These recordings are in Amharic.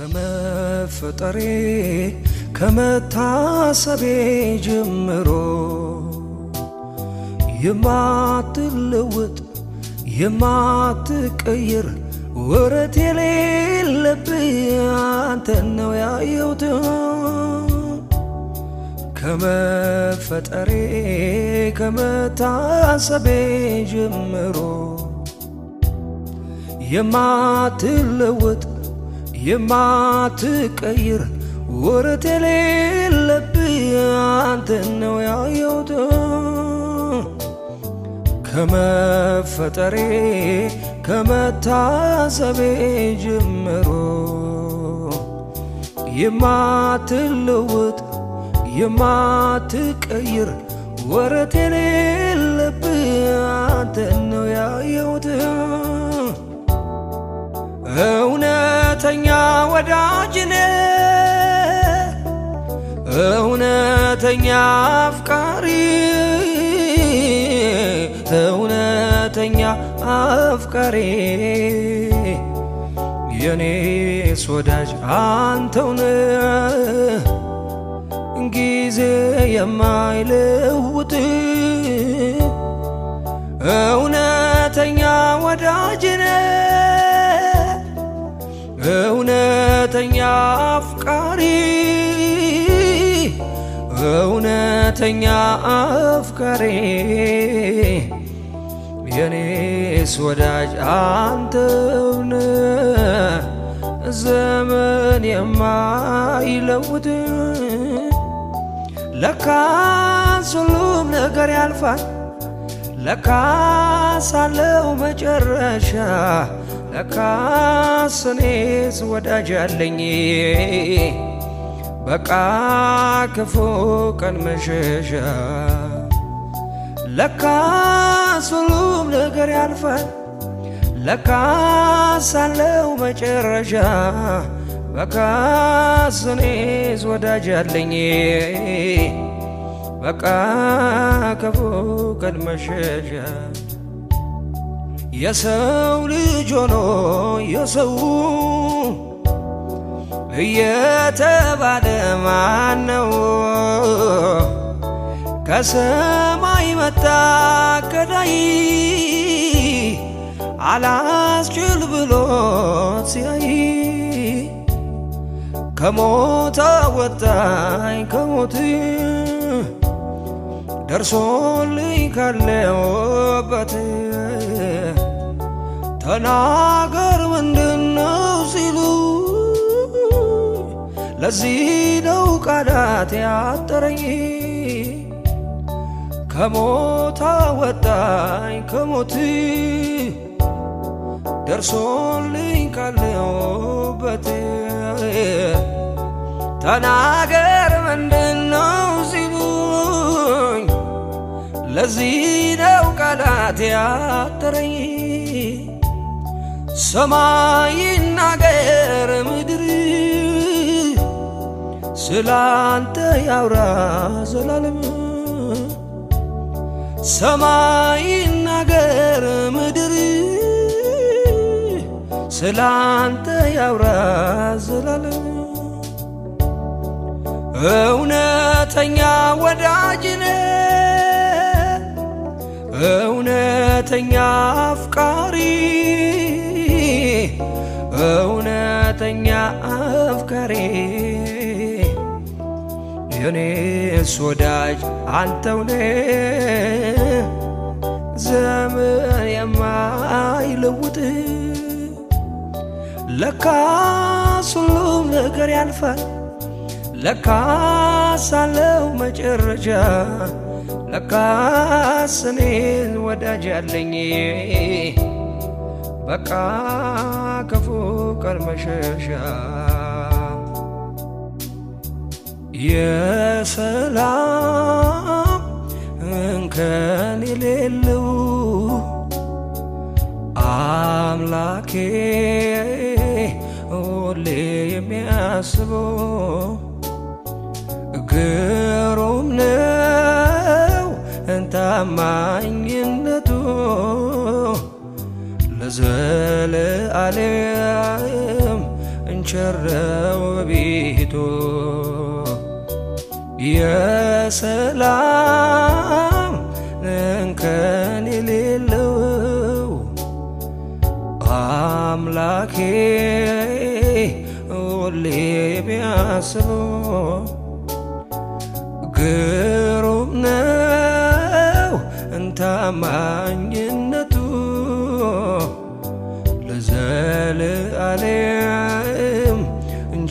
ከመፈጠሬ ከመታሰቤ ጀምሮ የማትለወጥ የማትቀየር ወረት የሌለብህ አንተን ነው ያየሁት። ከመፈጠሬ ከመታሰቤ ጀምሮ የማትለወጥ የማትቀየር ወረት የሌለብህ አንተን ነው ያየሁት። ከመፈጠሬ ከመታሰቤ ጀምሮ የማትለወጥ የማትቀየር ወረት የሌለብህ አንተን ነው ያየሁት። እውነተኛ ወዳጅ ነህ፣ እውነተኛ አፍቃሪ፣ እውነተኛ አፍቃሪ፣ የኔስ ወዳጅ አንተው ነህ፣ ጊዜ የማይለውጥ እውነተኛ ወዳጅ ነህ፣ እውነተኛ አፍቃሪ፣ እውነተኛ አፍቃሪ፣ የኔስ ወዳጅ አንተው ነህ፣ ዘመን የማይለውጥ። ለካስ ሁሉም ነገር ያልፋል፣ ለካስ አለው መጨረሻ፣ ለካስ እኔስ ወዳጅ አለኝ በቃ ክፉ ቀን መሸሻ። ለካስ ሁሉም ነገር ያልፋል፣ ለካስ አለው መጨረሻ፣ በካስ እኔስ ወዳጅ አለኝ በቃ ክፉ ቀን መሸሻ። የሰው ልጅ ሆኖ የሰው እየተባለ ማነው ከሰማይ መጣ ገዳይ አላስችል ብሎት ሲያይ ከሞት አወጣኝ ከሞት ደርሶልኝ ካለሁበት ተናገር ምንድነው ሲሉ ለዚህ ነው ቃላት ያጠረኝ። ከሞት አወጣኝ ከሞት ደርሶልኝ ካለሁበት ተናገር ምንድነው ሲሉኝ ለዚህ ነው ቃላት ያጠረኝ። ሰማይ ይናገር ምድር ስላንተ ያውራ ዘላለም፣ ሰማይ ይናገር ምድር ስላንተ ያውራ ዘላለም። እውነተኛ ወዳጅ ነህ፣ እውነተኛ አፍቃሪ፣ እውነተኛ አፍቃሪ፣ የኔስ ወዳጅ አንተው ነህ፣ ዘመን የማይለውጥ። ለካስ ሁሉም ነገር ያልፋል፣ ለካስ አለው መጨረሻ፣ ለካስ እኔስ ወዳጅ አለኝ በቃ ክፉ ቀን መሸሻ። የሰላም እንከን የሌለው አምላኬ ሁሌ የሚያስበው ግሩም ነው ታማኝነቱ ለዘለዓለም እንጂ ቸረው በቤቱ የሰላም እንከን የሌለው አምላኬ ሁሌ ቢያስበው ግሩም ነው ታማኝነቱ ለዘለዓለም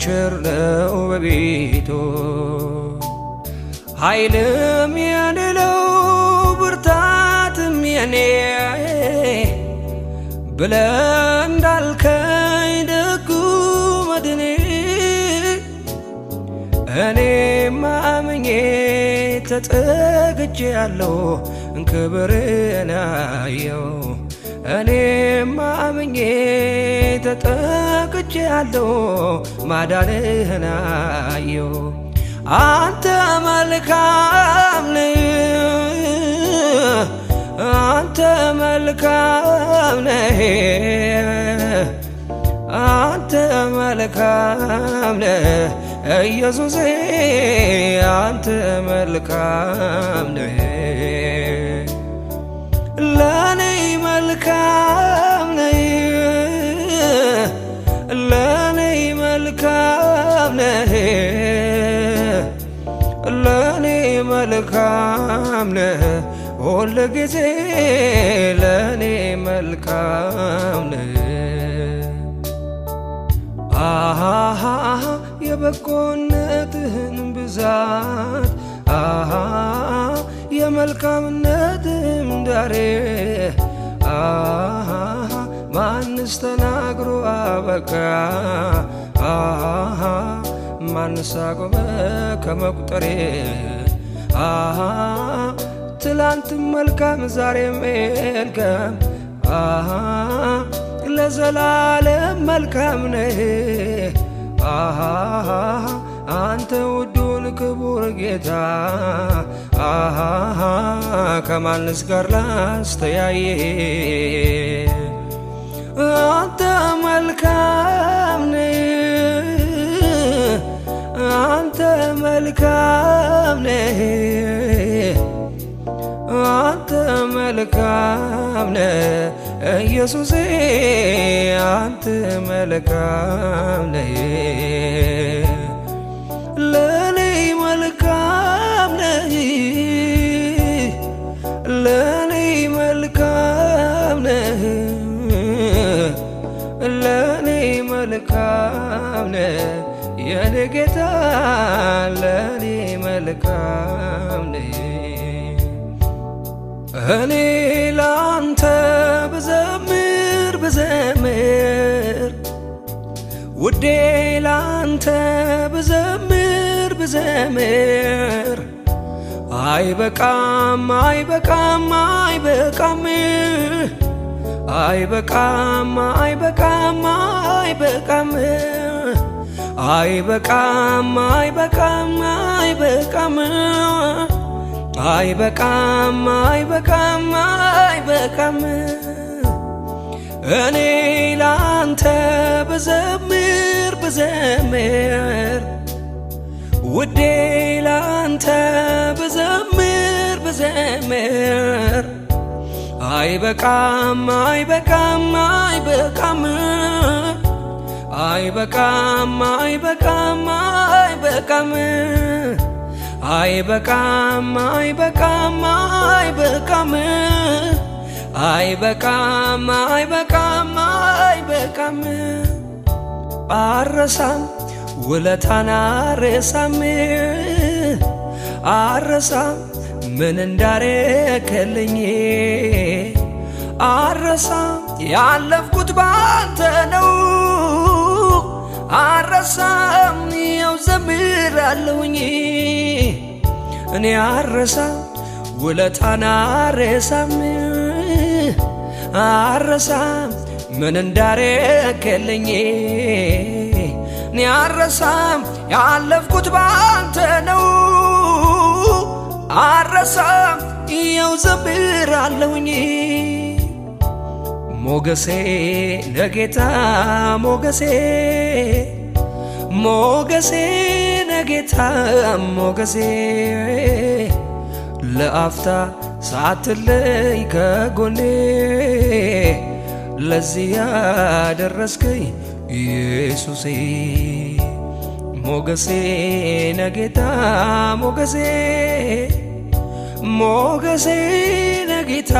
ቸር ነው በቤቱ ኃይልም የኔ ነው ብርታትም የኔ ብለህ እንዳልከኝ ደጉ መድኔ እኔም አምኜ ተጠግቼአለሁ ክብርህን አየሁ እኔም አምኜ ተጠግቼአለሁ ማዳንህን አየሁ አንተ መልካም ነህ አንተ መልካም ነህ አንተ መልካም ነህ ኢየሱስ አንተ መልካም ነህ ለኔ መልካም ነህ ለኔ መልካም ነህ ለኔ መልካም ነህ ሁል ጊዜ ለኔ መልካም ነህ አሃ የበጎነትህን ብዛት አሃ የመልካምነትህን ዳሬ አሃ ማንስ ተናግሮ አበቃ አሃ ማንስ አቆመ ከመቁጠሬ አሃ ትላንትም መልካም ዛሬም መልካም አሃ ለዘላለም መልካም ነህ አሃ አንተ ውዱን ክቡር ጌታ አሃ ከማንስ ጋር ላስተያየ አንተ መልካም ነህ አንተ መልካም ነህ አንተ መልካም ነህ ኢየሱስ አንተ መልካም ነህ ለኔ መልካም ነህ ለኔ መልካም ነህ ለኔ መልካም ነህ የኔ ጌታ ለኔ መልካም ነህ እኔ ላንተ ብዘምር ብዘምር ውዴ ላንተ ብዘምር ብዘምር አይበቃም አይበቃም አይበቃም አይበቃም አይበቃም አይበቃም አይበቃም አይበቃም አይበቃም አይበቃም አይበቃም አይበቃም እኔ ላንተ ብዘምር ብዘምር ውዴ ላንተ ብዘምር ብዘምር አይበቃም አይበቃም አይበቃም አይበቃም አይበቃም አይበቃም አይበቃም አይበቃም አይበቃም አይበቃም አይበቃም አይበቃም አረሳም ውለታን አረሳም አረሳም ምን እንዳረከልኝ አረሳም ያለፍኩት ባንተ ነው አረሳም ያው ዘምራለሁኝ እኔ አረሳም ውለታን አረሳም አረሳም ምን እንዳረከልኝ እኔ አረሳም ያለፍኩት ባንተ ነው አረሳም ያው ዘምራለሁኝ ሞገሴ ለጌታ ሞገሴ ሞገሴ ነጌታ ሞገሴ ለአፍታ ሳትለይ ከጎኔ ለዚህ ያደረስከኝ ኢየሱሴ ሞገሴ ነጌታ ሞገሴ ሞገሴ ነጌታ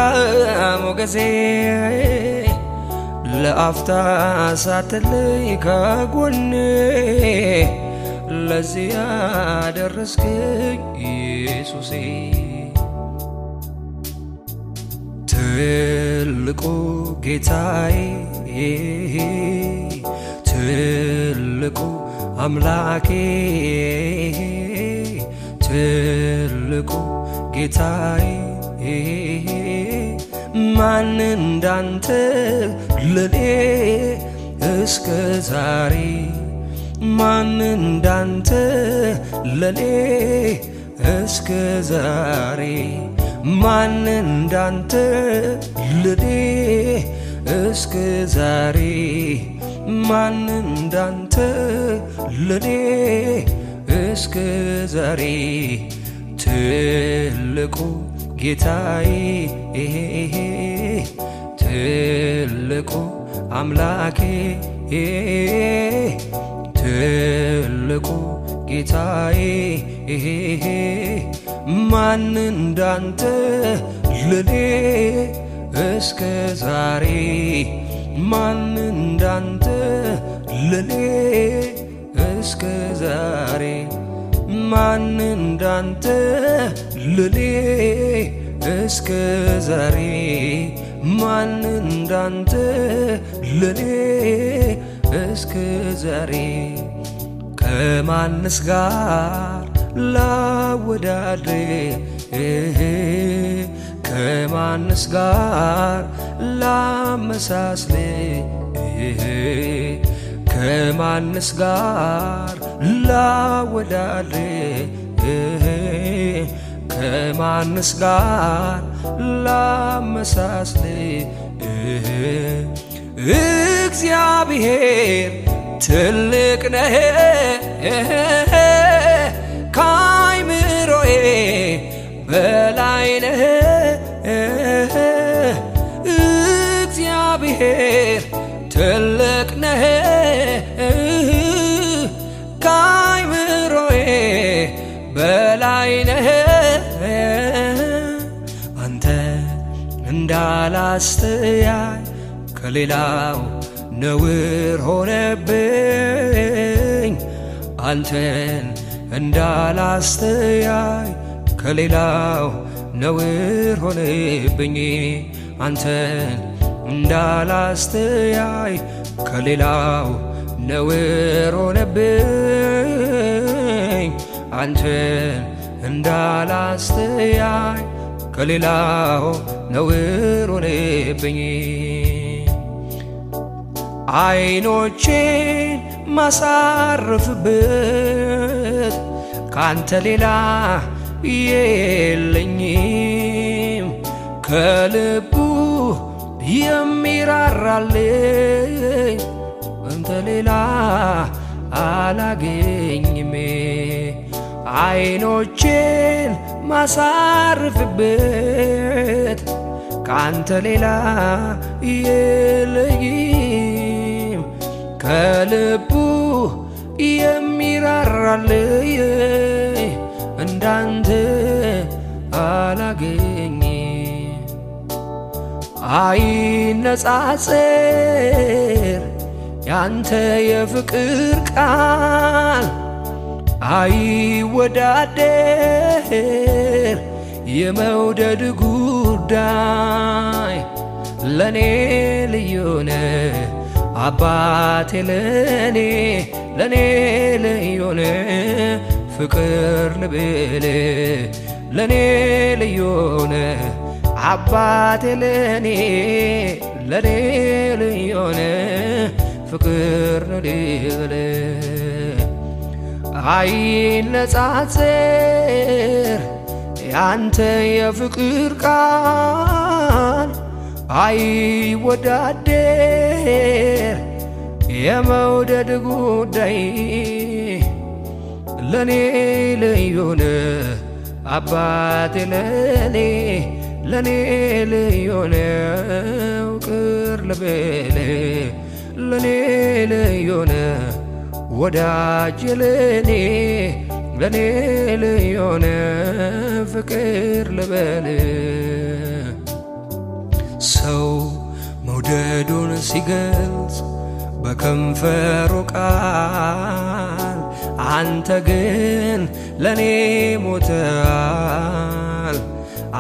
ሞገሴ ለአፍታ ሳትለይ ከጎኔ ለዚህ ያደረስከኝ ኢየሱሴ ትልቁ ጌታዬ ትልቁ አምላኬ ትልቁ ጌታዬ ማን እንዳንተ ለኔ እስከ ዛሬ ማን እንዳንተ ለኔ እስከ ዛሬ ማን እንዳንተ ለኔ እስከ ዛሬ ማን እንዳንተ ለኔ እስከ ዛሬ ትልቁ ጌታዬ ትልቁ አምላኬ ትልቁ ጌታዬ ማን እንዳንተ ለኔ እስከ ዛሬ ማን እንዳንተ ለኔ እስከ ዛሬ ማን እንዳንተ ለኔ እስከ ዛሬ ማን እንዳንተ ለኔ እስከ ዛሬ ከማንስ ጋር ላወዳድር ከማንስ ጋር ላመሳስል ከማንስ ጋር ላወዳድር ከማንስ ጋር ላመሳስል እግዚአብሔር ትልቅ ነህ ከአይምሮዬ በላይ ነህ እግዚአብሔር ትልቅ ነህ ከአይምሮዬ በላይ ነህ አንተ እንዳላስተያይ ከሌላው ነውር ሆነብኝ አንተን እንዳላስተያይ ከሌላው ነውር ሆነብኝ አንተን እንዳላስተያይ ከሌላው ነውር ሆነብኝ አንተን እንዳላስተያይ ከሌላው ነውር ሆነብኝ አይኖቼን ማሳረፍበት ካንተ ሌላ የለኝም ከልቡ የሚራራልኝ አንተ ሌላ አላገኝም አይኖቼን ማሳረፍበት ካንተ ሌላ የለኝም ከልቡ የሚራራልኝ እንዳንተ አላገኝም አይነጻጸር ያንተ የፍቅር ቃል አይወዳደር የመውደድ ጉዳይ ለኔ ልዩ ነህ አባቴ ለኔ ልዩ ነህ ፍቅር ልብል ለኔ ልዩ ነህ አባቴ ለኔ ልዩ ነህ ፍቅር ልብል አይነጻጸር ያንተ የፍቅር ቃል አይወዳደር የመውደድ ጉዳይ ለኔ ልዩ ነው አባቴ ለኔ ልዩ ነው ቅር ልበል ለኔ ልዩ ነው ወዳጅ ለኔ ልዩ ነው ፍቅር ልበል ሰው መውደዱን ሲገልጽ በከንፈሩ ቃል አንተ ግን ለኔ ሞተሃል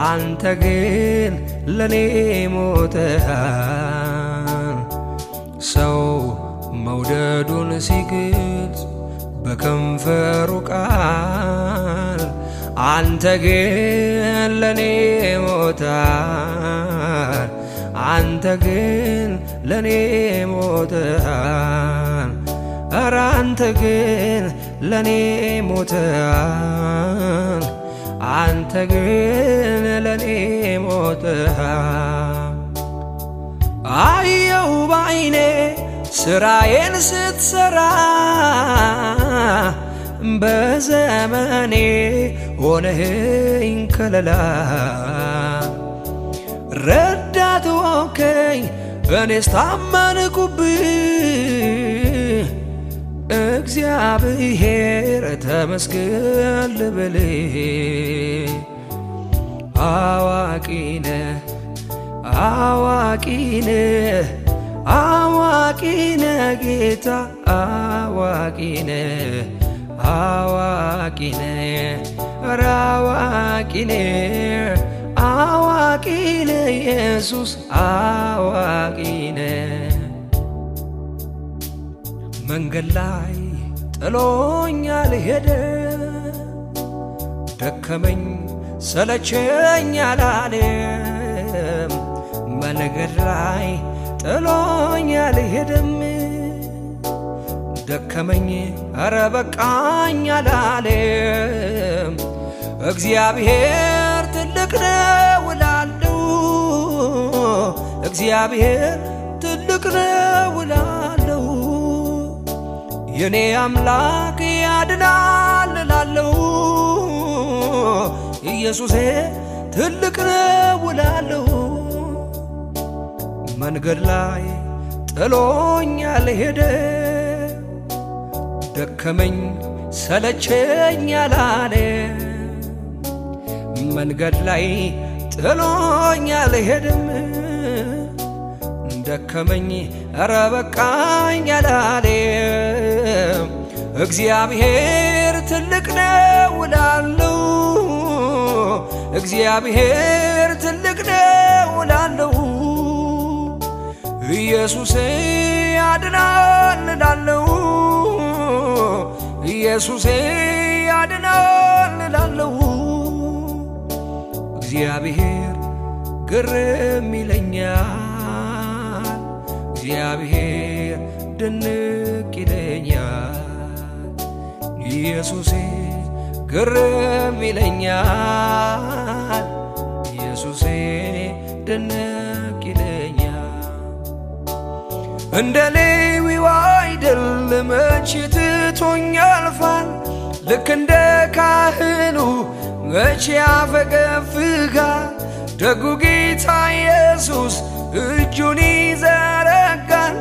አንተ ግን ለኔ ሞተሃል ሰው መውደዱን ሲገልጽ በከንፈሩ ቃል አንተ ግን ለኔ ሞተሃል አንተ ግን ለኔ ሞተሃል ኧረ አንተ ግን ለኔ ሞተሃል አንተ ግን ለኔ ሞተሃል አየሁ ባይኔ ስራዬን ስትሰራ በዘመኔ ሆነኸኝ ከለላ ረዳት ሆንከኝ እኔስ ታመንኩብህ እግዚአብሔር ተመስገን ልበልህ አዋቂ ነህ አዋቂ ነህ አዋቂ ነህ ጌታ አዋቂ ነህ አዋቂ ነህ ኧረ አዋቂ ነህ አዋቂ ነህ ኢየሱስ አዋቂ ነህ መንገድ ላይ ጥሎኛል ሄደ ደከመኝ ሰለቸኝ አላለም መንገድ ላይ ጥሎኛል ሄደም ደከመኝ ኧረ በቃኝ አላለም እግዚአብሔር ትልቅ ነው እላለሁ እግዚአብሔር ትልቅ ነው እላለሁ የኔ አምላክ ያድናል እላለሁ ኢየሱሴ ትልቅ ነው እላለሁ መንገድ ላይ ጥሎኛል ሄደ ደከመኝ ሰለቸኝ አላለ መንገድ ላይ ጥሎኛል ሄደም ደከመኝ ኧረ በቃኝ አላለም እግዚአብሔር ትልቅ ነው እላለሁ እግዚአብሔር ትልቅ ነው እላለሁ ኢየሱስ ያድናል እላለሁ ኢየሱስ ያድናል እላለሁ እግዚአብሔር ግርም ይለኛል እግዚአብሔር ድንቅ ይለኛል ኢየሱስ ግርም ይለኛል ኢየሱስ ድንቅ ይለኛል እንደ ሌዊው አይደል መቼ ትቶኝ ያልፋል ልክ እንደ ካህኑ መቼ ያፈገፍጋል ደጉ ጌታ ኢየሱስ እጁን ይዘረጋል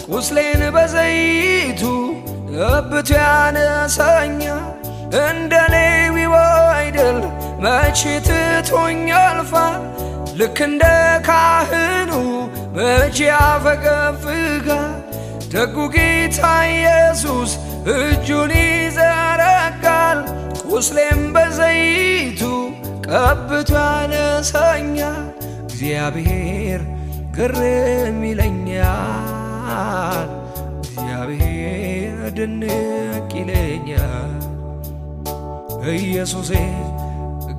ቁስሌን በዘይቱ ቀብቶ ያነሳኛል እንደ ሌዊው አይደል መቼ ትቶኝ ያልፋል ልክ እንደ ካህኑ መቼ ያፈገፍጋል ደጉ ጌታ ኢየሱስ እጁን ይዘረጋል ቁስሌም በዘይቱ ቀብቶ ያነሳኛል እግዚአብሔር ግርም ይለኛል እግዚአብሔር ድንቅ ይለኛል ኢየሱሴ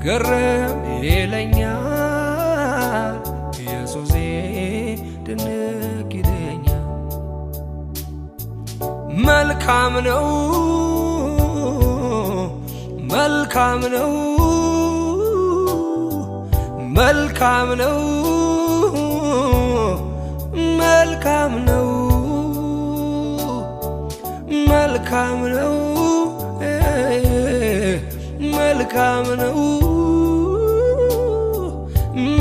ግርም ይለኛል ኢየሱሴ ድንቅ ይለኛል መልካም ነው መልካም ነው መልካም ነው መልካም ነው መልካም ነው መልካም ነው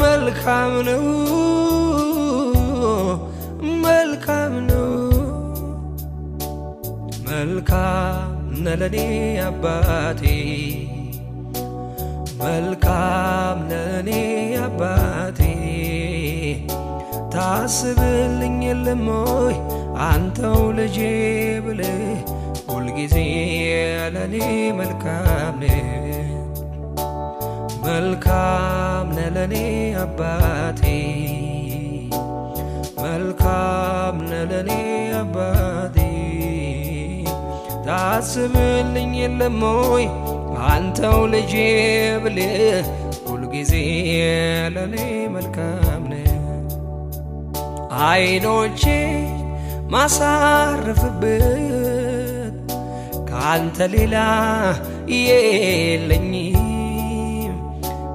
መልካም ነው መልካም ነው መልካም ነለኔ አባቴ መልካም ነለኔ አባቴ ታስብልኝ የለሞይ አንተው ልጄ ብለህ ሁልጊዜ ለኔ መልካም ነህ መልካም ነለኔ አባቴ መልካም ነለኔ አባቴ ታስብልኝ የለሞይ አንተው ልጄ ብለህ ሁልጊዜ ለኔ መልካም ነህ አይኖቼ ማሳረፍበት ካንተ ሌላ የለኝም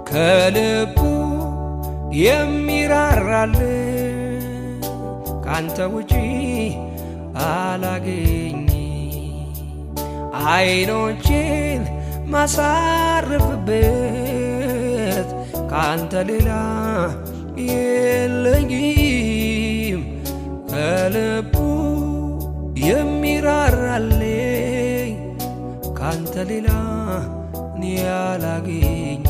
ከልቡ የሚራራልህ ካንተ ውጪ አላገኝም አይኖቼን ማሳረፍበት ካንተ ሌላ የለኝም ከልቡ የሚራራልኝ ካንተ ሌላ እኔ አላገኝም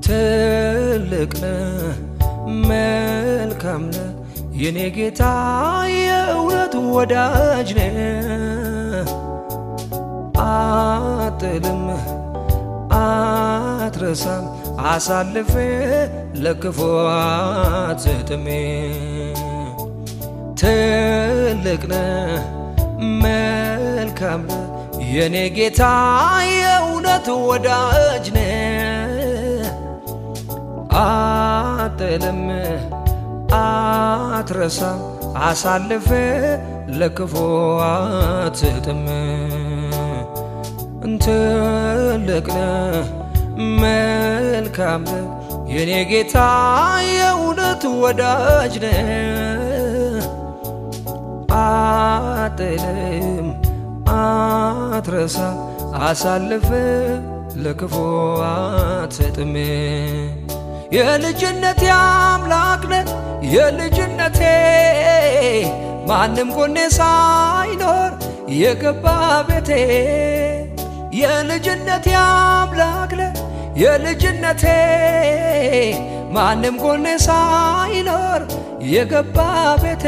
ትልቅ ነህ መልካም ነህ የኔ ጌታ የእውነት ወዳጅ ነህ አትጥልም አትረሳም አሳልፌ ለክፉ አትሰጥም ትልቅ ነህ መልካም ነህ የኔ ጌታ የእውነት ወዳጅ ነህ አትጥልም አትረሳም አሳልፌ ለክፉ አትሰጥም ትልቅ ነህ መልካም ነህ የኔ ጌታ የእውነት ወዳጅ ነህ አትጥልም አትረሳም አሳልፌ ለክፉ አትሰጥም የልጅነቴ አምላክ ነህ የልጅነቴ ማንም ጎኔ ሳይኖር የገባ ቤቴ የልጅነቴ አምላክ ነህ የልጅነቴ ማንም ጎኔ ሳይኖር የገባ ቤቴ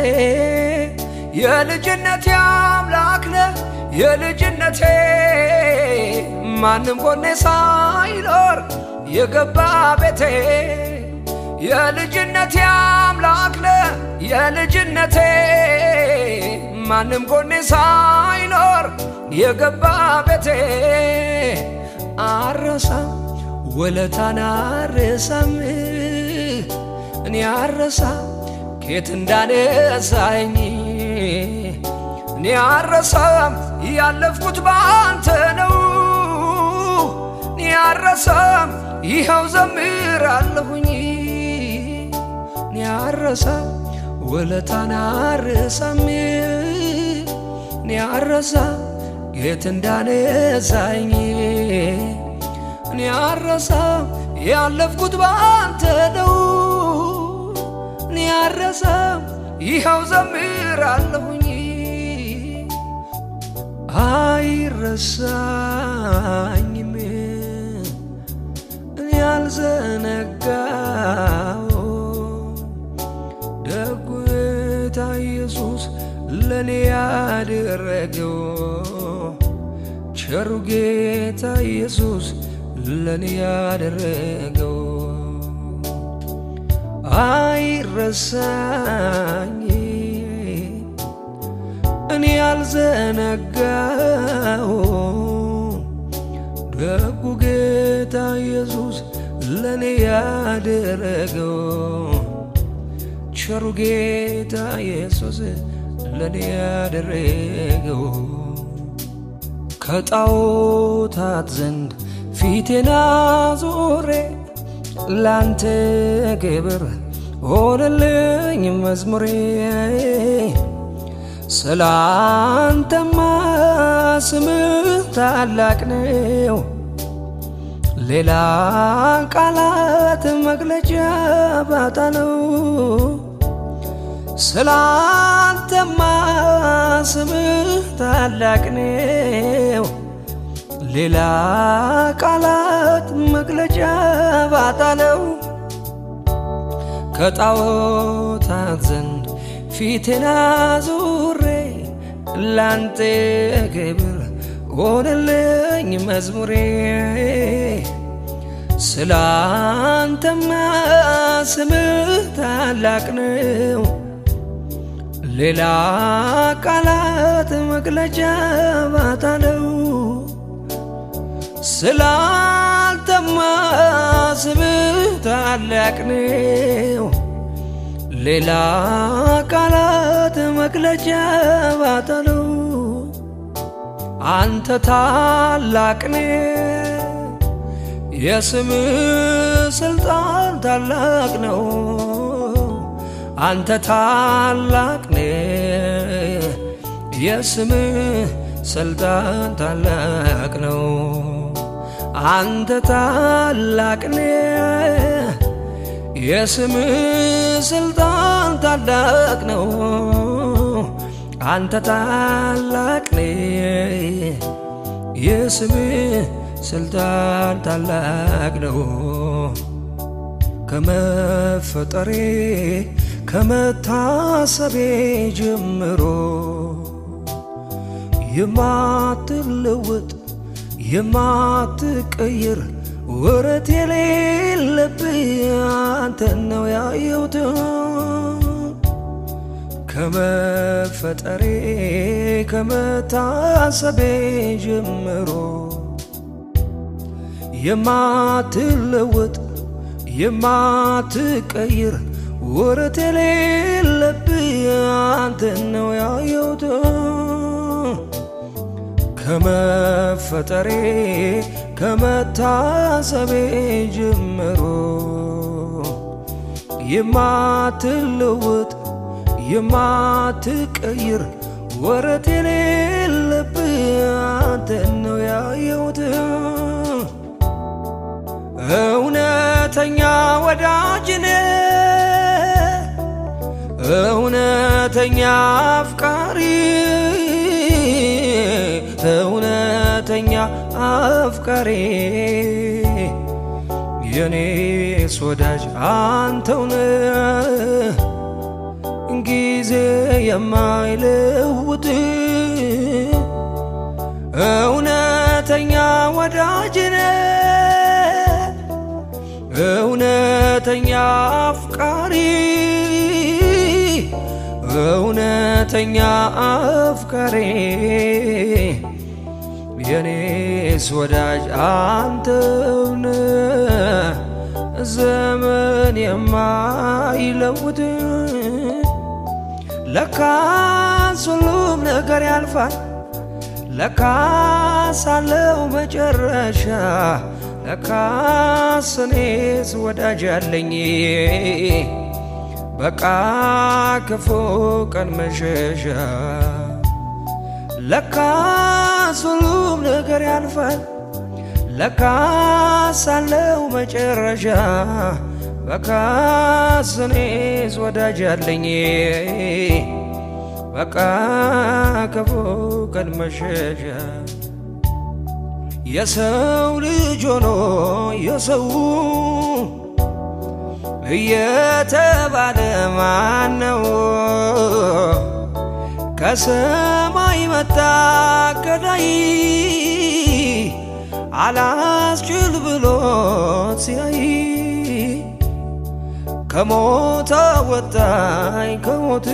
የልጅነቴ አምላክ ነህ የልጅነቴ ማንም ጎኔ ሳይኖር የገባ ቤቴ የልጅነቴ አምላክ ነህ የልጅነቴ ማንም ጎኔ ሳይኖር የገባ ቤቴ አረሳም ወለታን አረሳም እኔ አረሳም ከየት እንዳነሳኝ እኔ አረሳም ያለፍኩት ባንተ ነው እኔ አረሳም ይኸው ዘምራለሁኝ እኔ አረሳም ወለታን አረሳም እኔ አረሳም ከየት እንዳነሳኝ እኔ አረሳም ያለፍኩት ባንተ ነው እኔ አረሳም ይኸው ዘምራለሁኝ አይረሳኝም እኔ አልዘነጋው ደጉ ጌታ ኢየሱስ ለኔ ያደረገው ቸሩ ጌታ ኢየሱስ ለኔ ያደረገው አይረሳኝ እኔ አልዘነጋው ደጉ ጌታ ኢየሱስ ለኔ ያደረገው ቸሩ ጌታ ኢየሱስ ለኔ ያደረገው ከጣዖታት ዘንድ ፊቴን አዞሬ ላንተ ክብር ሆነልኝ መዝሙሬ ስላንተማ ስምህ ታላቅ ነው ሌላ ቃላት መግለጫ ባጣ ነው ስላንተማ ስምህ ታላቅ ነው ሌላ ቃላት መግለጫ ባጣ ነው ከጣዖታት ዘንድ ፊቴን አዙሬ ላንተ ክብር ሆነልኝ መዝሙሬ ስላንተማ ስምህ ታላቅ ነው ሌላ ቃላት መግለጫ ባጣ ነው ስላንተማ ስምህ ታላቅ ነው ሌላ ቃላት መግለጫ ባጣ ነው አንተ ታላቅ ነህ የስምህ ስልጣን ታላቅ ነው አንተ ታላቅ ነህ የስምህ ስልጣን ታላቅ ነው አንተ ታላቅ ነህ የስምህ ስልጣን ታላቅ ነው አንተ ታላቅ ነህ የስምህ ስልጣን ታላቅ ነው ከመፈጠሬ ከመታሰቤ ጀምሮ የማትለወጥ የማትቀየር ወረት የሌለብህ አንተን ነው ያየሁት ከመፈጠሬ ከመታሰቤ ጀምሮ የማትለወጥ የማትቀየር ወረት የሌለብህ አንተን ነው ያየሁት ከመፈጠሬ ከመታሰቤ ጀምሮ የማትለወጥ የማትቀየር ወረት የሌለብህ አንተን ነው ያየሁት እውነተኛ ወዳጅ ነህ እውነተኛ አፍቃሪ እውነተኛ አፍቃሪ የኔስ ወዳጅ አንተው ነህ ጊዜ የማይለውጥ እውነተኛ ወዳጅ ነህ እውነተኛ አፍቃሪ እውነተኛ አፍቃሪ የኔስ ወዳጅ አንተው ነህ ዘመን የማይለውጥ ለካስ ሁሉም ነገር ያልፋል ለካስ አለው መጨረሻ ለካስ እኔስ ወዳጅ አለኝ በቃ ክፉ ቀን መሸሻ ለካስ ሁሉም ነገር ያልፋል ለካስ አለው መጨረሻ በካስ እኔስ ወዳጅ አለኝ በቃ ክፉ ቀን መሸሻ የሰው ልጅ ሆኖ የሰው እየተባለ ማነው ከሰማይ መጣ ገዳይ አላስችል ብሎት ሲያይ ከሞት አወጣኝ ከሞት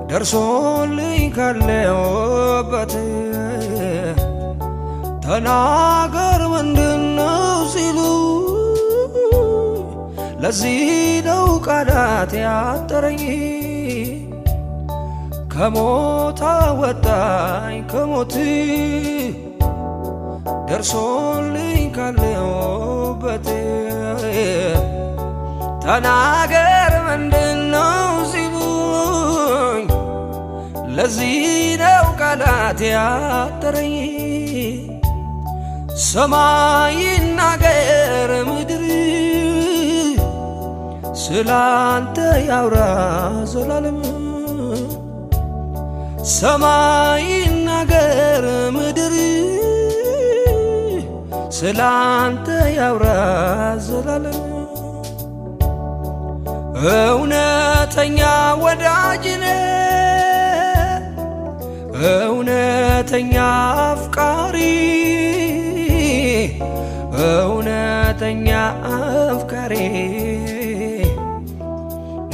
ደርሶልኝ ካለሁበት ተናገር ምንድነው ሲሉ ለዚህ ነው ቃላት ያጠረኝ ከሞት አወጣኝ ከሞት ደርሶልኝ ካለሁበት ተናገር ምንድነው ሲሉኝ ለዚህ ነው ቃላት ያጠረኝ ሰማይ ይናገር ምድር ስላንተ ያውራ ዘላለም ሰማይ ይናገር ምድር ስላንተ ያውራ ዘላለም እውነተኛ ወዳጅ ነህ እውነተኛ አፍቃሪ እውነተኛ አፍቃሪ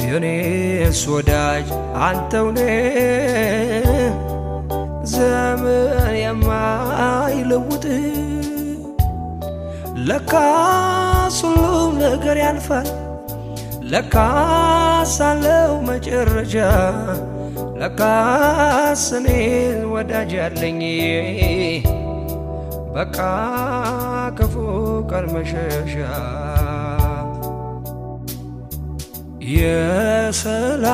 የኔስ ወዳጅ አንተው ነህ ዘመን የማይለውጥ ለካስ ሁሉም ነገር ያልፋል ለካስ አለው መጨረሻ ለካስ እኔን ወዳጅ ያለኝ በቃ ክፉ ቀን መሸሻ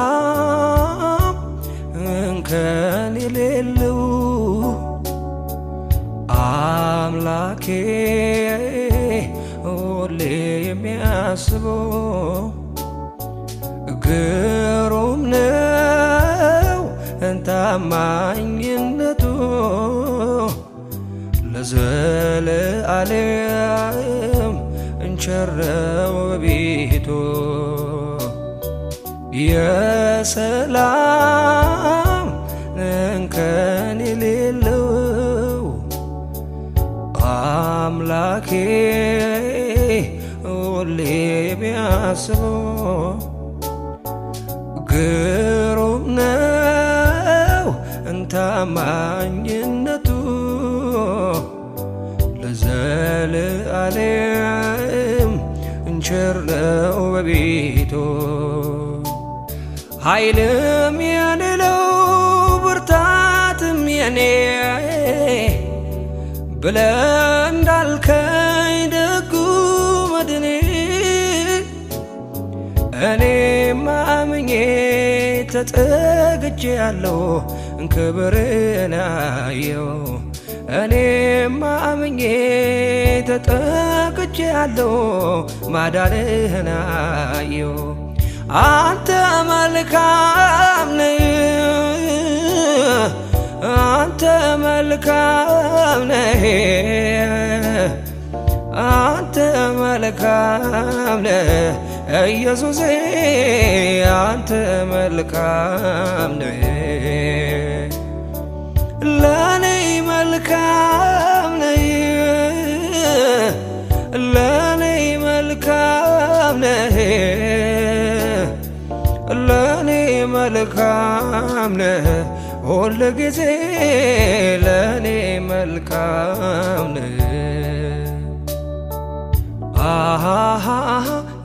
የሰላም እንከን የሌለው አምላኬ ሁሌ የሚያስበው ግሩም ነው ታማኝነቱ ለዘለዓለም እንቸር ነው ቤቱ የሰላም እንከን የሌለው አምላኬ ሁሌ የሚያስበው ግሩም ነው ታማኝነቱ ለዘለዓለም እንቸር ነው በቤቱ ኃይልም የኔ ነው ብርታትም የኔ ብለህ እንዳልከኝ ደጉ መድኔ እኔም አምኜ ተጠግቼአለሁ ክብርህን አየሁ እኔም አምኜ ተጠግቼአለሁ ማዳንህን አየሁ አንተ መልካም ነህ አንተ መልካም ነህ አንተ መልካም ነህ ኢየሱሴ አንተ መልካም ነህ ለኔ መልካም ነህ ለኔ መልካም ነህ ለኔ መልካም ነህ ሁል ጊዜ ለኔ መልካም ነህ አሃ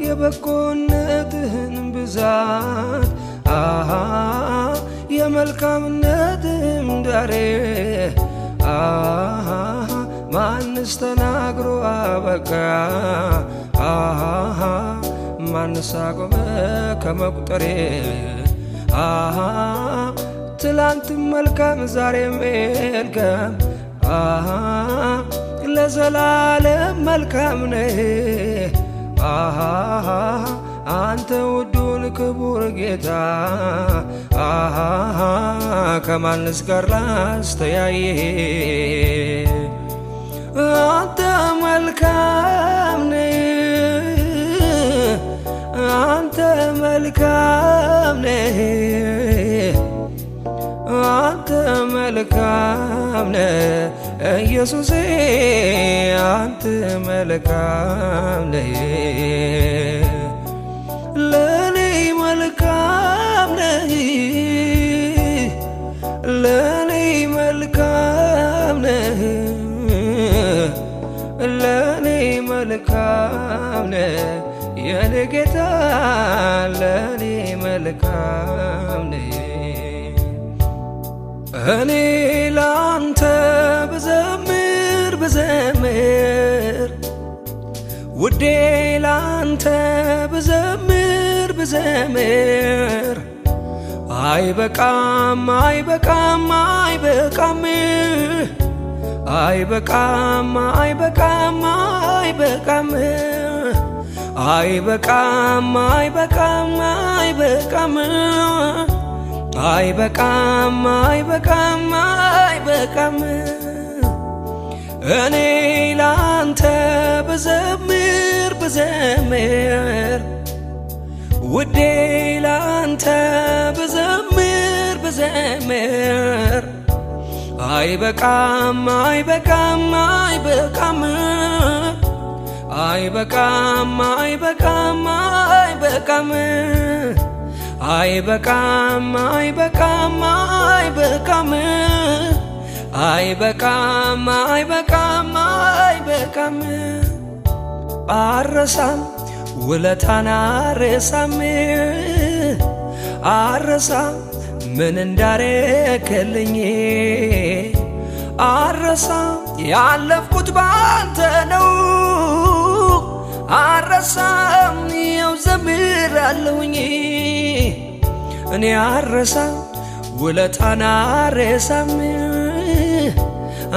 የበጎነትህን ብዛት አሃ የመልካምነትህን ዳሬ አሃ ማንስ ተናግሮ አበቃ አሃ ማንስ አቆመ ከመቁጠሬ አሃ ትላንትም መልካም ዛሬም መልካም አሃ ለዘላለም መልካም ነህ አሃ አንተ ውዱን ክቡር ጌታ አሃ ከማንስ ጋር ላስተያየ አንተ መልካም ነህ አንተ መልካም ነህ አንተ መልካም ነህ ኢየሱሴ አንተ መልካም ነህ ለኔ መልካም ነህ ለኔ መልካም ነህ ለኔ መልካም ነህ የኔ ጌታ ለኔ መልካም ነህ እኔ ላንተ ብዘምር ብዘምር ውዴ ላንተ ብዘምር ብዘምር አይበቃም አይበቃም አይበቃም አይበቃም አይበቃም አይበቃም አይበቃም አይበቃም አይበቃም አይበቃም አይበቃም አይበቃም እኔ ላንተ ብዘምር ብዘምር ውዴ ላንተ ብዘምር ብዘምር አይበቃም አይበቃም አይበቃም አይበቃም አይበቃም አይበቃም አይበቃም አይበቃም አይበቃም አይበቃም አይበቃም አይበቃም አረሳም ውለታን አረሳም አረሳም ምን እንዳረክልኝ አረሳም ያለፍኩት ባንተ ነው አረሳም ይኸው ዘምራለሁኝ እኔ አረሳም ውለታን አረሳም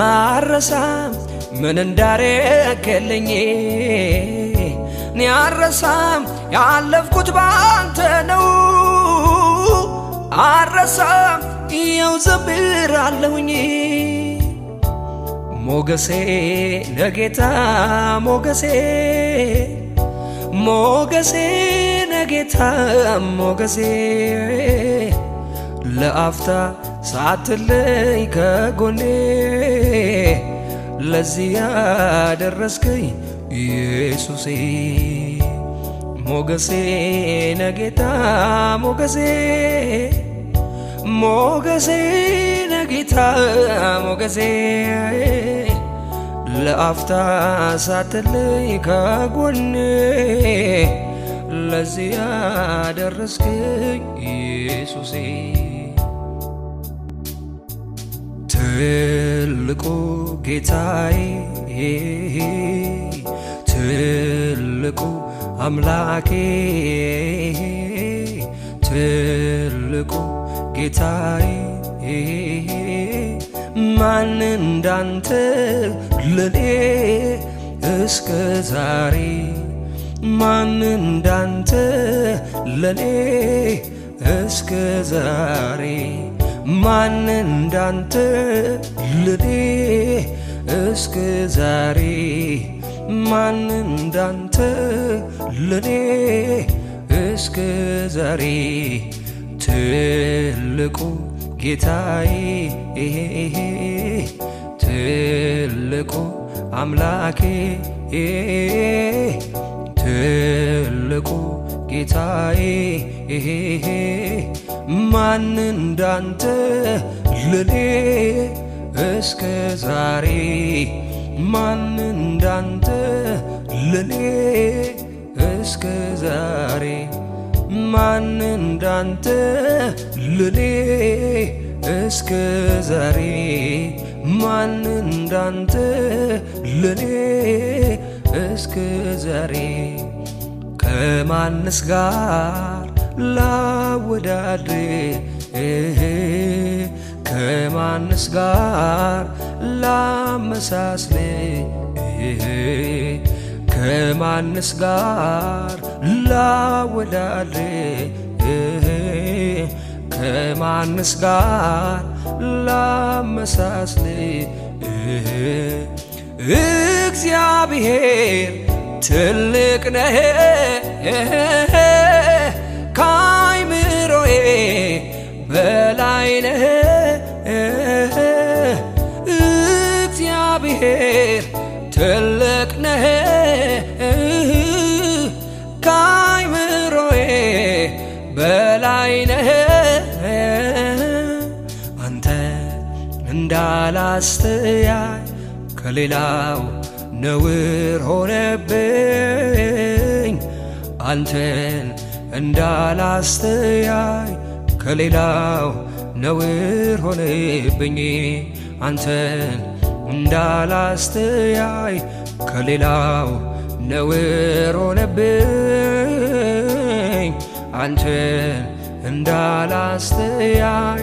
አረሳም ምን እንዳረክልኝ እኔ አረሳም ያለፍኩት ባንተ ነው አረሳም ይኸው ዘምራለሁኝ ሞገሴ ነጌታ ሞገሴ ሞገሴ ነጌታ ሞገሴ ለአፍታ ሳትለይ ከጎኔ ለዚህ ያደረስከኝ ኢየሱሴ ሞገሴ ነጌታ ሞገሴ ሞገሴ ነጌታ ሞገሴ ለአፍታ ሳትለይ ከጎኔ ለዚህ ያደረስከኝ ኢየሱሴ ትልቁ ጌታዬ ትልቁ አምላኬ ትልቁ ጌታዬ ማን እንዳንተ ለኔ እስከ ዛሬ ማን እንዳንተ ለኔ እስከ ዛሬ ማን እንዳንተ ለኔ እስከ ዛሬ ማን እንዳንተ ለኔ እስከ ዛሬ ትልቁ ጌታዬ ትልቁ አምላኬ ትልቁ ጌታዬ ማን እንዳንተ ለኔ እስከ ዛሬ ማን እንዳንተ ለኔ እስከ ዛሬ ማን እንዳንተ ለኔ እስከ ዛሬ ማን እንዳንተ ለኔ እስከ ዛሬ ከማንስ ጋር ላወዳድር ከማንስ ጋር ላመሳስል ከማንስ ጋር ላወዳድር ከማንስ ጋር ላመሳስል እግዚአብሔር ትልቅ ነህ ከአይምሮዬ በላይ ነህ እግዚአብሔር ትልቅ ነህ ከአይምሮዬ በላይ ነህ አንተ እንዳላስተያይ ከሌላው ነውር ሆነብኝ አንተን እንዳላስተያይ ከሌላው ነውር ሆነብኝ አንተን እንዳላስተያይ ከሌላው ነውር ሆነብኝ አንተን እንዳላስተያይ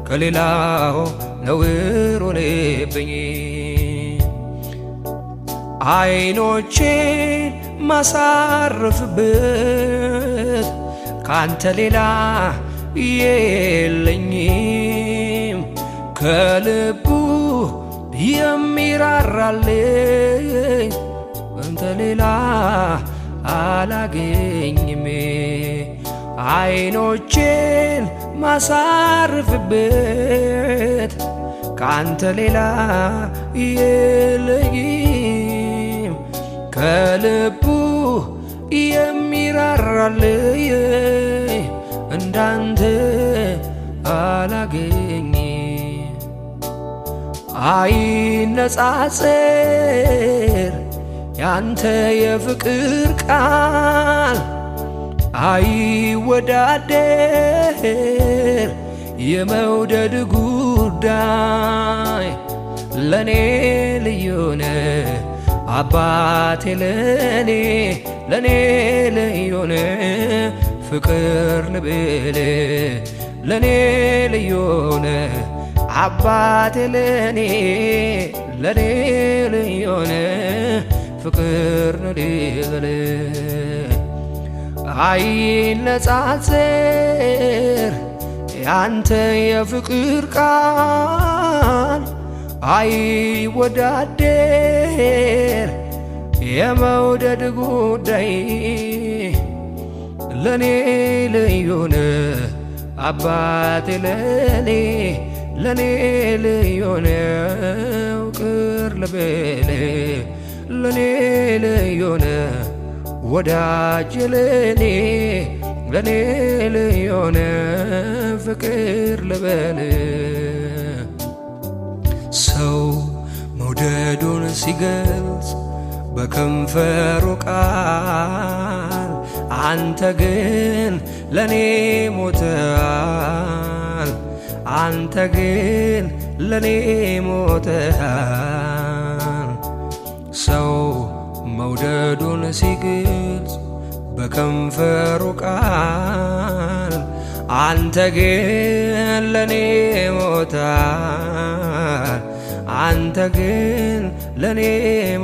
ከሌላው ነውር ሆነብኝ አይኖቼን ማሳረፍበት ካንተ ሌላ የለኝም ከልቡ የሚራራልኝ ካንተ ሌላ አላገኝም አይኖቼን ማሳረፍበት ካንተ ሌላ የለኝም ከልቡ የሚራራልኝ እንዳንተ አላገኝም አይነጻጸር ያንተ የፍቅር ቃል አይወዳደር የመውደድ ጉዳይ ለኔ ልዩ ነው አባቴ ለኔ ልዩ ነው ፍቅር ልብል ለኔ ልዩ ነው አባቴ ለኔ ልዩ ነው ፍቅር ልብል አይነጻጸር ያንተ የፍቅር ቃል አይወዳደር የመውደድ ጉዳይ ለኔ ልዩ ነው አባቴ ለኔ ልዩ ነው ፍቅር ልብል ለኔ ልዩ ነው ወዳጅ ለኔ ልዩ ነው ፍቅር ልብል ሰው መውደዱን ሲገልጽ በከንፈሩ ቃል አንተ ግን ለኔ ሞተሃል አንተ ግን ለኔ ሞተሃል ሰው መውደዱን ሲገልጽ በከንፈሩ ቃል አንተ ግን ለኔ ሞተሃል አንተ ግን ለኔ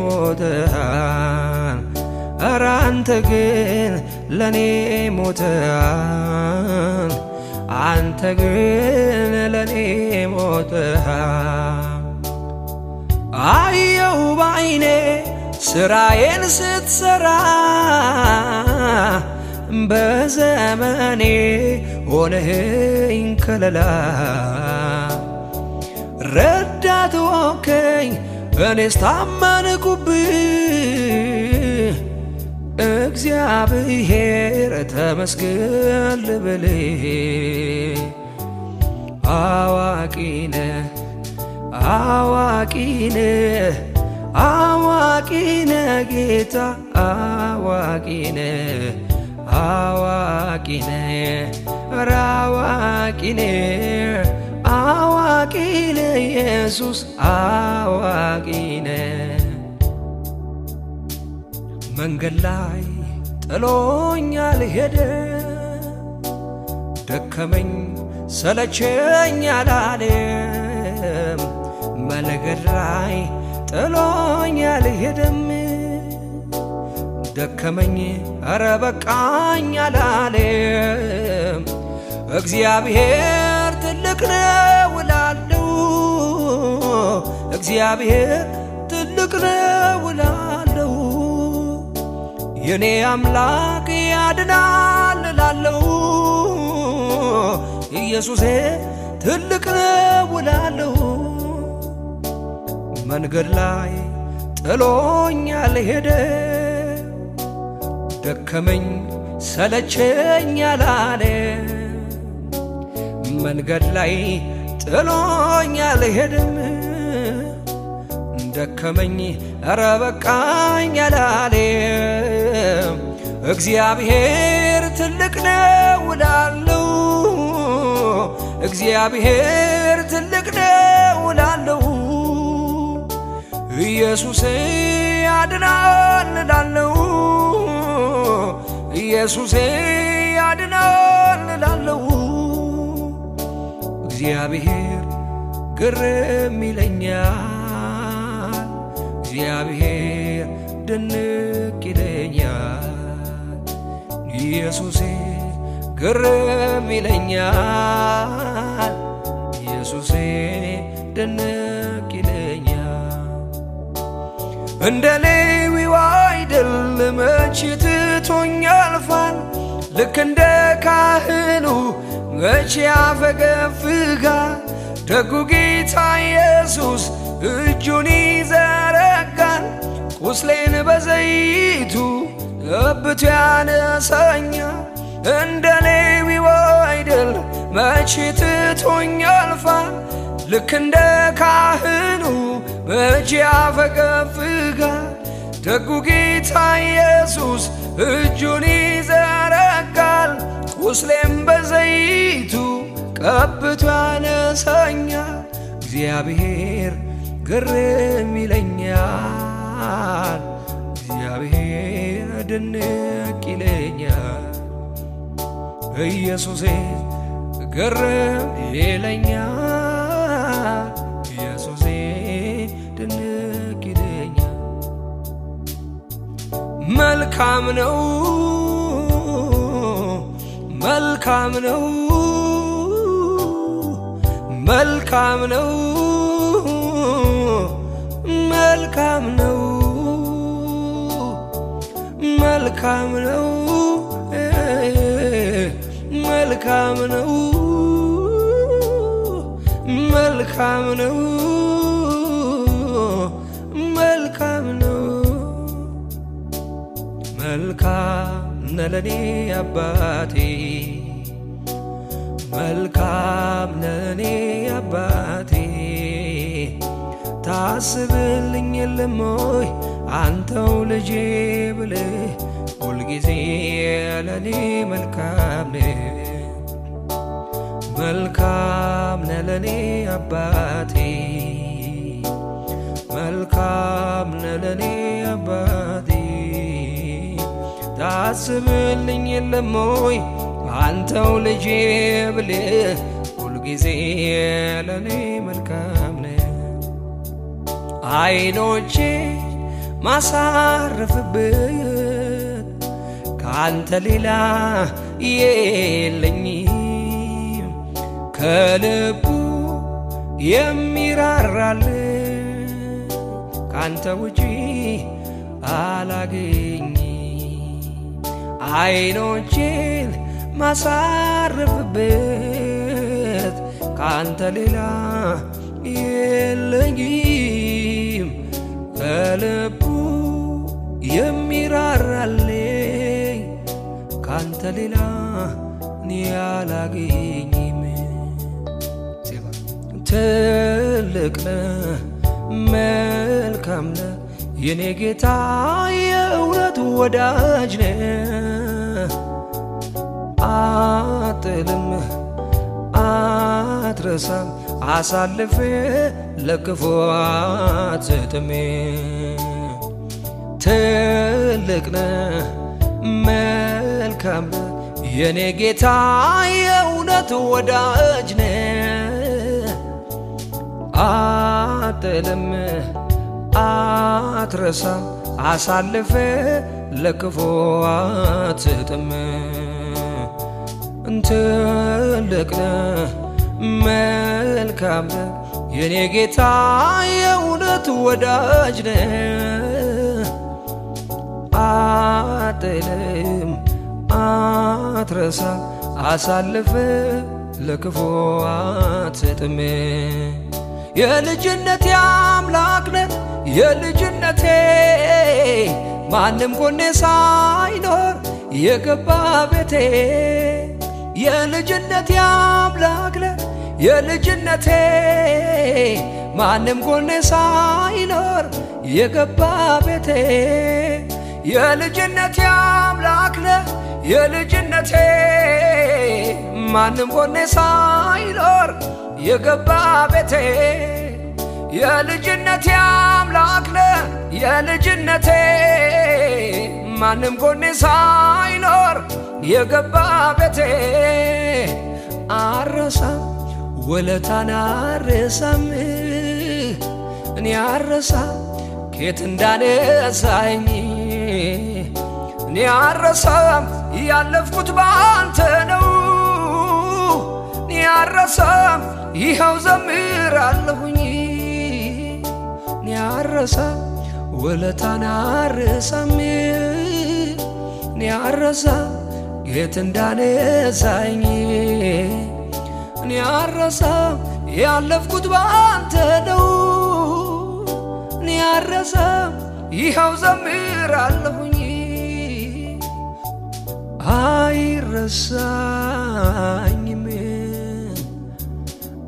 ሞተሃል ኧረ አንተ ግን ለኔ ሞተሃል አንተ ግን ለኔ ሞተሃል አየሁ ባይኔ ስራዬን ስትሰራ በዘመኔ ሆነኸኝ ከለላ ረዳት ሆንከኝ እኔስ ታመንኩብህ እግዚአብሔር ተመስገን ልበልህ አዋቂ ነህ አዋቂ ነህ አዋቂ ነህ ጌታ አዋቂ ነህ አዋቂ ነህ ኧረ አዋቂ ነህ አዋቂ ነህ ኢየሱስ አዋቂ ነህ መንገድ ላይ ጥሎኛል ሄደ ደከመኝ ሰለቸኝ አላለም መንገድ ላይ ጥሎኛል ሄደም ደከመኝ ኧረ በቃኝ አላለም እግዚአብሔር ትልቅ ነው እላለሁ እግዚአብሔር ትልቅ ነው እላለሁ የኔ አምላክ ያድናል እላለሁ ኢየሱሴ ትልቅ ነው እላለሁ መንገድ ላይ ጥሎኛል ሄደ ደከመኝ ሰለቸኝ አላለ መንገድ ላይ ጥሎኛል ሄደም ደከመኝ ኧረ በቃኝ አላለ እግዚአብሔር ትልቅ ነው እላለሁ እግዚአብሔር ትልቅ ነው እላለሁ ኢየሱስ ያድናል እላለሁ ኢየሱስ ያድናል እላለሁ እግዚአብሔር ግርም ይለኛል እግዚአብሔር ድንቅ ይለኛል ኢየሱሴ ግርም ይለኛል ኢየሱሴ ድንቅ ይለኛል እንደ ሌዊው አይደል መቼ ትቶኝ ያልፋል ልክ እንደ ካህኑ መቼ ያፈገፍጋል ደጉ ጌታ ኢየሱስ እጁን ይዘረጋል ቁስሌን በዘይቱ ቀብቶ ያነሳኛል እንደ ሌዊው አይደል መቼ ትቶኝ ያልፋል ልክ እንደ ካህኑ መቼ ያፈገፍጋል ደጉ ጌታ ኢየሱስ እጁን ይዘረጋል ቁስሌን በዘይቱ ቀብቶ ያነሳኛል እግዚአብሔር ግርም ይለኛል እግዚአብሔር ድንቅ ይለኛል ኢየሱሴ ግርም ይለኛል ኢየሱሴ ድንቅ ይለኛል መልካም ነው መልካም ነው መልካም ነው መልካም ነው መልካም ነው መልካም ነው መልካም ነው መልካም ነው መልካም ነለኔ አባቴ መልካም ነኔ አባቴ ታስብልኝ የለም ወይ አንተው ልጄ ብለህ ሁልጊዜ ለኔ መልካም ነህ መልካም ነለኔ አባቴ መልካም ነለኔ አባቴ ታስብልኝ የለም ወይ አንተው ልጄ ብለህ ሁልጊዜ ለኔ መልካም ነህ አይኖቼ ማሳረፍበት ካንተ ሌላ የለኝም ከልቡ የሚራራልኝ ካንተ ውጪ አላገኝም አይኖቼን ማሳረፍበት ካንተ ሌላ የለኝም ከልቡ የሚራራልኝ ካንተ ሌላ እኔ አላገኝም ትልቅ ነህ መልካም ነህ የኔ ጌታ የእውነት ወዳጅ ነህ አጥልም አትረሳም አሳልፌ ለክፉ አትሰጥም ትልቅ ነህ መልካም ነህ የኔ ጌታ የእውነት ወዳጅ ነህ አጥልም አትረሳም አሳልፌ ለክፉ አትሰጥም ትልቅ ነህ መልካም ነህ የኔ ጌታ የእውነት ወዳጅ ነህ አጥልም አትረሳም አሳልፌ ለክፉ አትሰጥም የልጅነቴ አምላክ ነህ የልጅነቴ ማንም ጎኔ ሳይኖር የገባ ቤቴ የልጅነቴ አምላክ ነህ የልጅነቴ ማንም ጎኔ ሳይኖር የገባ ቤቴ የልጅነቴ አምላክ ነህ የልጅነቴ ማንም ጎኔ ሳይኖር የገባ ቤቴ የልጅነቴ አምላክ ነህ የልጅነቴ ማንም ጎኔ ሳይኖር የገባ ቤቴ አረሳም ውለታን አልረሳም እኔ አልረሳም ከየት እንዳነሳኝ እኔ አልረሳም ያለፍኩት ባንተ ነው እኔ አልረሳም ይኸው ዘምራለሁኝ እኔ አልረሳም ውለታን አልረሳም እኔ አልረሳም ከየት እንዳነሳኝ እኔ አልረሳም ያለፍኩት ባንተ ነው እኔ አልረሳም ይኸው ዘምራለሁኝ አይረሳኝም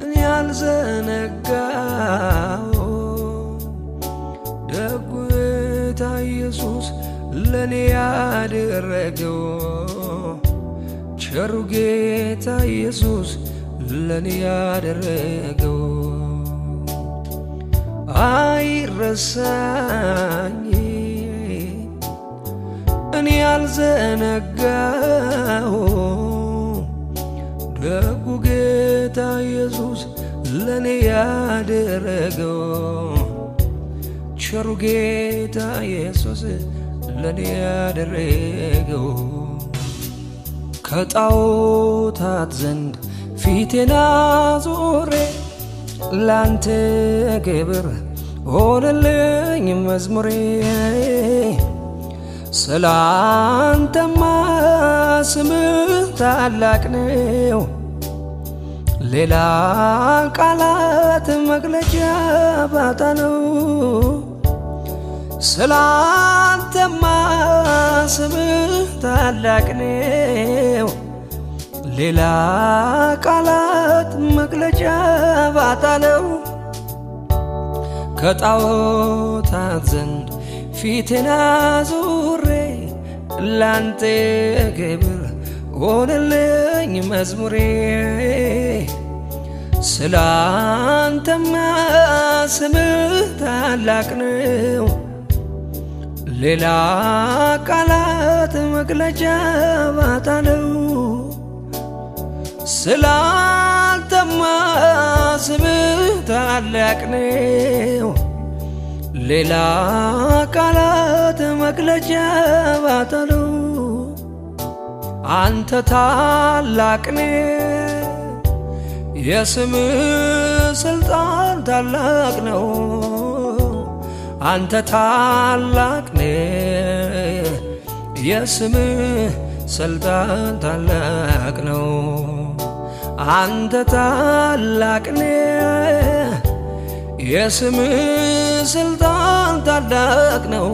እኔ አልዘነጋው ደጉ ጌታ ኢየሱስ ለኔ ያደረገው ቸሩ ጌታ ኢየሱስ ለኔ ያደረገው አይረሳኝ እኔ አልዘነጋው ደጉ ጌታ ኢየሱስ ለኔ ያደረገው ቸሩ ጌታ ኢየሱስ ለኔ ያደረገው ከጣዖታት ዘንድ ፊቴን አዞሬ ላንተ ክብር ሆነልኝ መዝሙሬ ስላንተማ ስምህ ታላቅ ነው ሌላ ቃላት መግለጫ ባጣ ነው ስላንተማ ስምህ ታላቅ ነው ሌላ ቃላት መግለጫ ባጣ ነው ከጣዖታት ዘንድ ፊቴን አዞሬ ላንተ ክብር ሆነልኝ መዝሙሬ ስላንተማ ስምህ ታላቅ ነው ሌላ ቃላት መግለጫ ባጣ ነው ስላንተማ ስምህ ታላቅ ነው ሌላ ቃላት መግለጫ ባጣ ነው አንተ ታላቅ ነህ የስምህ ስልጣን ታላቅ ነው አንተ ታላቅ ነህ የስምህ ስልጣን ታላቅ ነው አንተ ታላቅ ነህ የስምህ ስልጣን ታላቅ ነው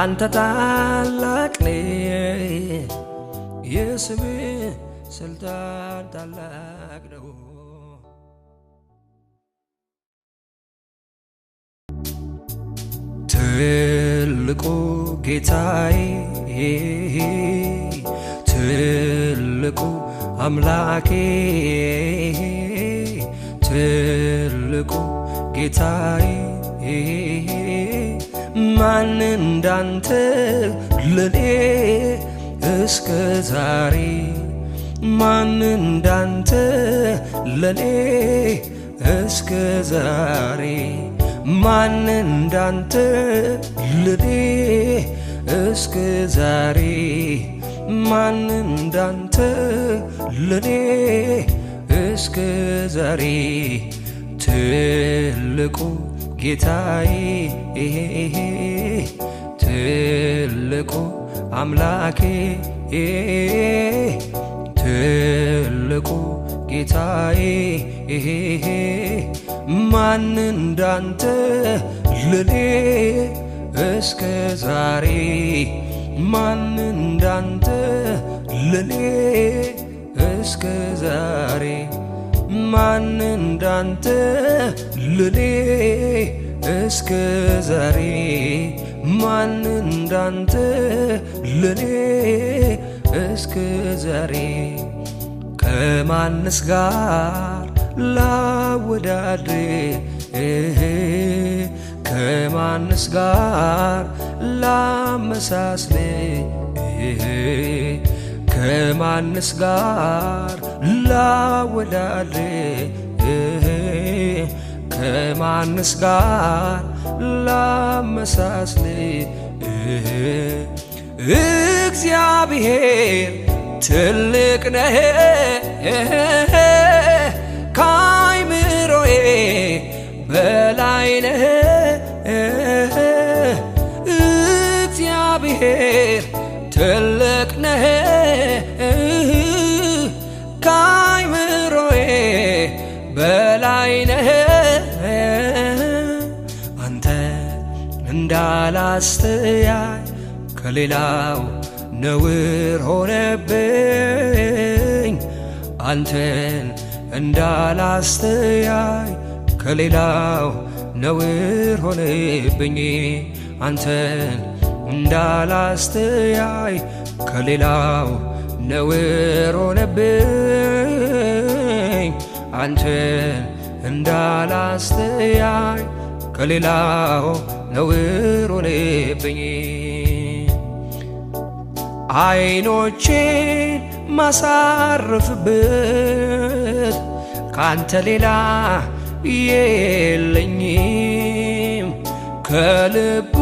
አንተ ታላቅ ነህ የስምህ ስልጣን ታላቅ ነው ትልቁ ጌታዬ ትልቁ አምላኬ ትልቁ ጌታዬ ማን እንዳንተ ለኔ እስከ ዛሬ ማን እንዳንተ ለኔ እስከ ዛሬ ማን እንዳንተ ለኔ እስከ ዛሬ ማን እንዳንተ ለኔ እስከ ዛሬ ትልቁ ጌታዬ ትልቁ አምላኬ ትልቁ ጌታዬ ማን እንዳንተ ለኔ እስከ ዛሬ ማን እንዳንተ ለኔ እስከ ዛሬ ማን እንዳንተ ለኔ እስከ ዛሬ ማን እንዳንተ ለኔ እስከ ዛሬ ከማንስ ጋር ላወዳድር ከማንስ ጋር ላመሳስል ከማንስ ጋር ላወዳድር ከማንስ ጋር ላመሳስል እግዚአብሔር ትልቅ ነህ ከአይምሮዬ በላይ ነህ እግዚአብሔር ትልቅ ነህ ከአይምሮዬ በላይ ነህ አንተ እንዳላስተያይ ከሌላው ነውር ሆነብኝ አንተን እንዳላስተያይ ከሌላው ነውር ሆነብኝ አንተን እንዳላስተያይ ከሌላው ነውር ሆነብኝ አንተን እንዳላስተያይ ከሌላው ነውር ሆነብኝ አይኖቼን ማሳርፍበት ካንተ ሌላ የለኝም ከልቡ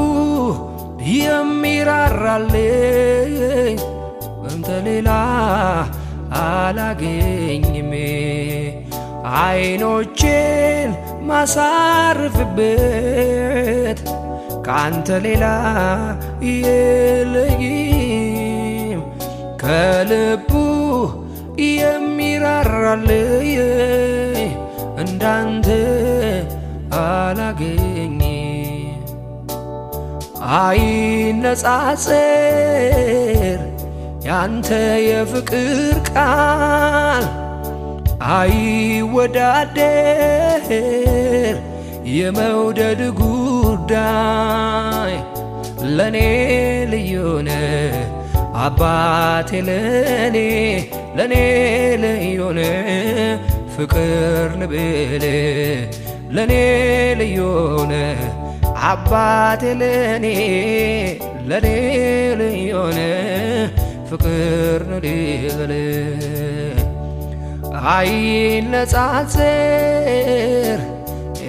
የሚራራልኝ አንተ ሌላ አላገኝም አይኖቼን ማሳርፍበት ካንተ ሌላ የለኝም ከልቡ የሚራራልኝ እንዳንተ አላገኝም አይነጻጸር ያንተ የፍቅር ቃል አይወዳደር የመውደድ ጉዳይ ለኔ ልዩ ነህ አባቴ ለኔ ልዩ ነህ ፍቅር ልብል ለኔ ልዩ ነህ አባቴ ለኔ ልዩ ነህ ፍቅር ልብል አይነጻጸር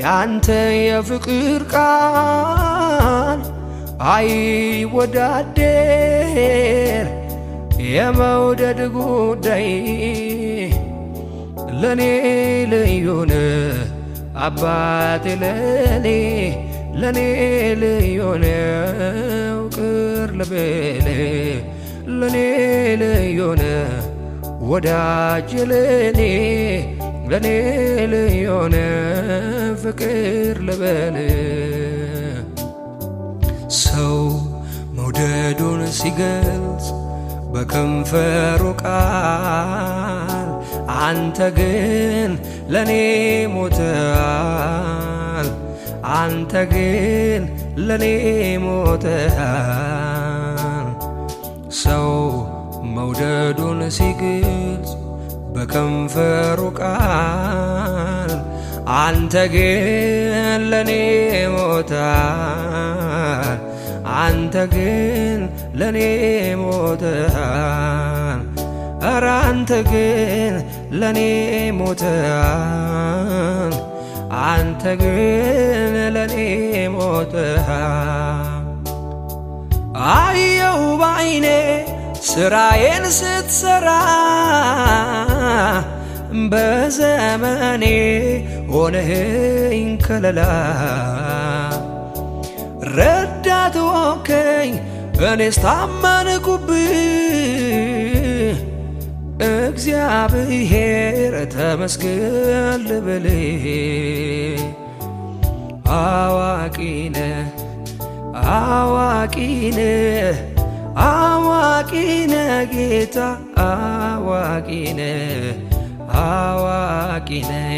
ያንተ የፍቅር ቃል አይወዳደር የመውደድ ጉዳይ ለኔ ልዩ ነህ አባቴ ለኔ ልዩ ነህ ፍቅር ልብል ለኔ ልዩ ነህ ወዳጅ ለኔ ልዩ ነህ ፍቅር ልብል ሰው መውደዱን ሲገልጽ በከንፈሩ ቃል አንተ ግን ለኔ ሞተሃል አንተ ግን ለኔ ሞተሃል ሰው መውደዱን ሲገልጽ በከንፈሩ ቃል አንተ ግን ለኔ ሞተሃል አንተ ግን ለኔ ሞተሃል ኧረ አንተ ግን ለኔ ሞተሃል አንተ ግን ለኔ ሞተሃል አየሁ ባይኔ ስራዬን ስትሰራ በዘመኔ ሆነኸኝ ከለላ ረዳት ሆንከኝ እኔስ ታመንኩብህ እግዚአብሔር ተመስገን ልበልህ አዋቂ ነህ አዋቂ ነህ አዋቂ ነህ ጌታ አዋቂ ነህ አዋቂ ነህ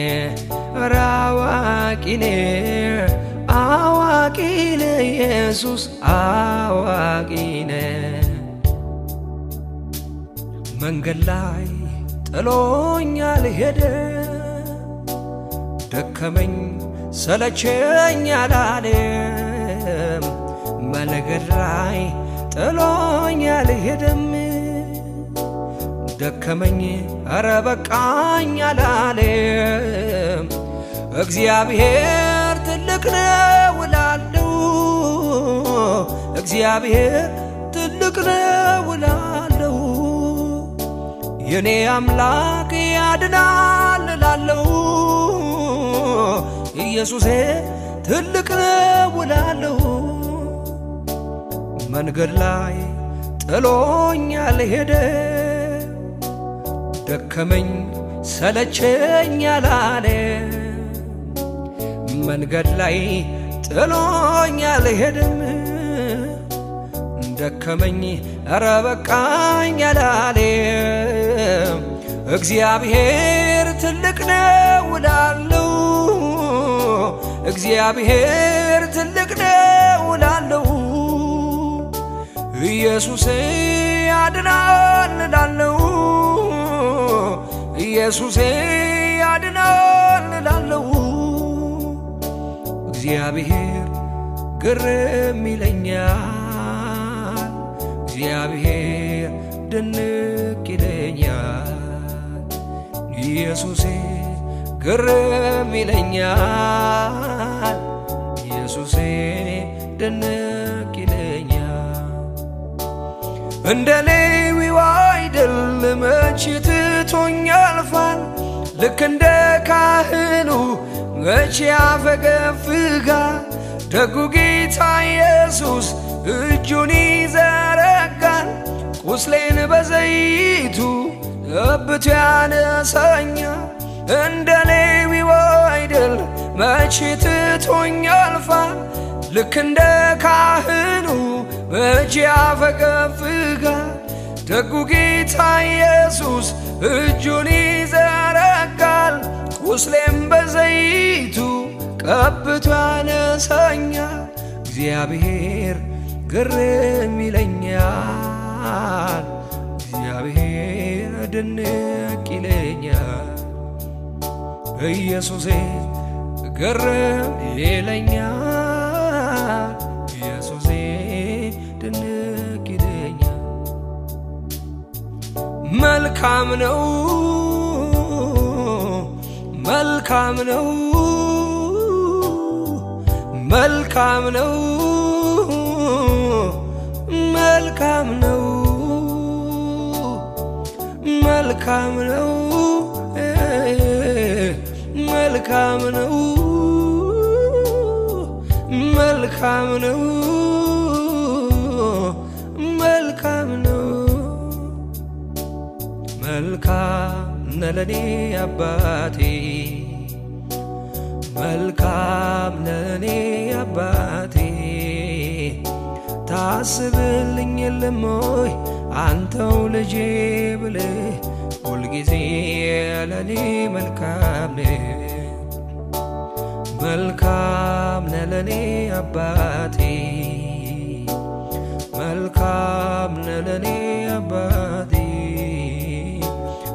ኧረ አዋቂ ነህ አዋቂ ነህ ኢየሱስ አዋቂ ነህ መንገድ ላይ ጥሎኛል ሄደ ደከመኝ ሰለቸኝ አላለም መንገድ ላይ ጥሎኛል ሄደም ደከመኝ ኧረ በቃኝ አላለም። እግዚአብሔር ትልቅ ነው እላለሁ፣ እግዚአብሔር ትልቅ ነው እላለሁ። የኔ አምላክ ያድናል እላለሁ፣ ኢየሱሴ ትልቅ ነው እላለሁ። መንገድ ላይ ጥሎኝ አልሄደም፣ ደከመኝ ሰለቸኝ አላለም። መንገድ ላይ ጥሎኝ አልሄደም፣ ደከመኝ ኧረ በቃኝ አላለም። እግዚአብሔር ትልቅ ነው እላለሁ፣ እግዚአብሔር ትልቅ ነው እላለሁ። ኢየሱሴ ያድናል እላለሁ፣ ኢየሱሴ ያድናል እላለሁ። እግዚአብሔር ግርም ይለኛል፣ እግዚአብሔር ድንቅ ይለኛል። ኢየሱሴ ግርም ይለኛል፣ ኢየሱሴ ድንቅ ይለኛል። እንደ ሌዊው አይደል መች ትቶኝ ያልፋል፣ ልክ እንደ ካህኑ መች ያፈገፍጋል። ደጉ ጌታ ኢየሱስ እጁን ይዘረጋል፣ ቁስሌን በዘይቱ ቀብቶ ያነሳኛል። እንደ ሌዊው አይደል መች ትቶኝ ያልፋል፣ ልክ እንደ ካህኑ መች ያፈገፍጋል። ደጉ ጌታ ኢየሱስ እጁን ይዘረጋል፣ ቁስሌም በዘይቱ ቀብቶ ያነሳኛል። እግዚአብሔር ግርም ይለኛል፣ እግዚአብሔር ድንቅ ይለኛል። ኢየሱሴ ግርም ይለኛል፣ ኢየሱሴ ድንቅ ይለኛል። መልካም ነው መልካም ነው መልካም ነው መልካም ነው መልካም ነው መልካም ነው መልካም ነው መልካም ነው። መልካም ነህ ለኔ አባቴ፣ መልካም ነህ ለኔ አባቴ። ታስብልኝ የለም ወይ አንተው ልጄ ብለህ ሁልጊዜ ለኔ መልካም ነህ። መልካም ነህ ለኔ አባቴ፣ መልካም ነህ ለኔ አባቴ።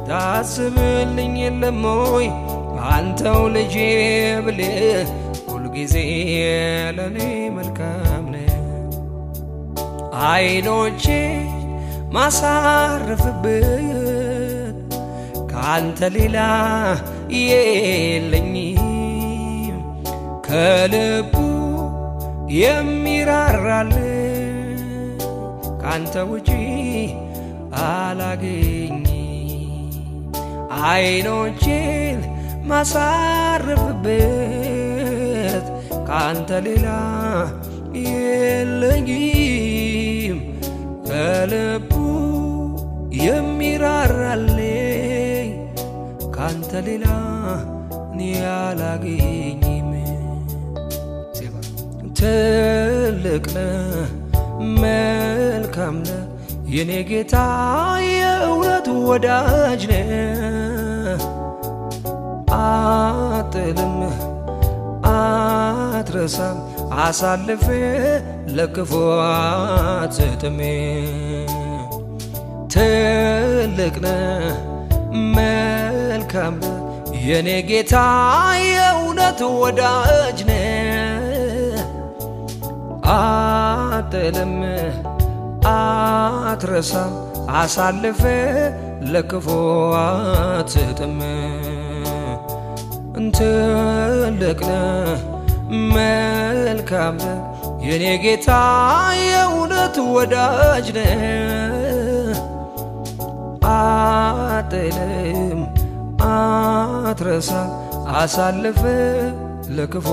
ታስብልኝ የለም ወይ አንተው ልጄ ብለህ ሁልጊዜ ለኔ መልካም ነህ። አይኖቼ ማሳረፍበት ካንተ ሌላ የለኝም፣ ከልቡ የሚራራልን ካንተ ውጪ አላገኝም። አይኖቼን ማሳረፍበት ካንተ ሌላ የለኝም፣ ከልቡ የሚራራልኝ ካንተ ሌላ እኔ አላገኝም። ትልቅ ነህ መልካም ነህ የኔ ጌታ የእውነት ወዳጅ ነህ። አጥልም አትረሳም አሳልፌ ለክፉ አትሰጥም። ትልቅ ነህ መልካም ነህ የኔ ጌታ የእውነት ወዳጅ ነህ። አጥልም አትረሳም አሳልፌ ለክፉ አትጥም ትልቅ ነህ መልካም ነህ የኔ ጌታ የእውነት ወዳጅ ነህ አትጥልም አትረሳ አሳልፈ ለክፉ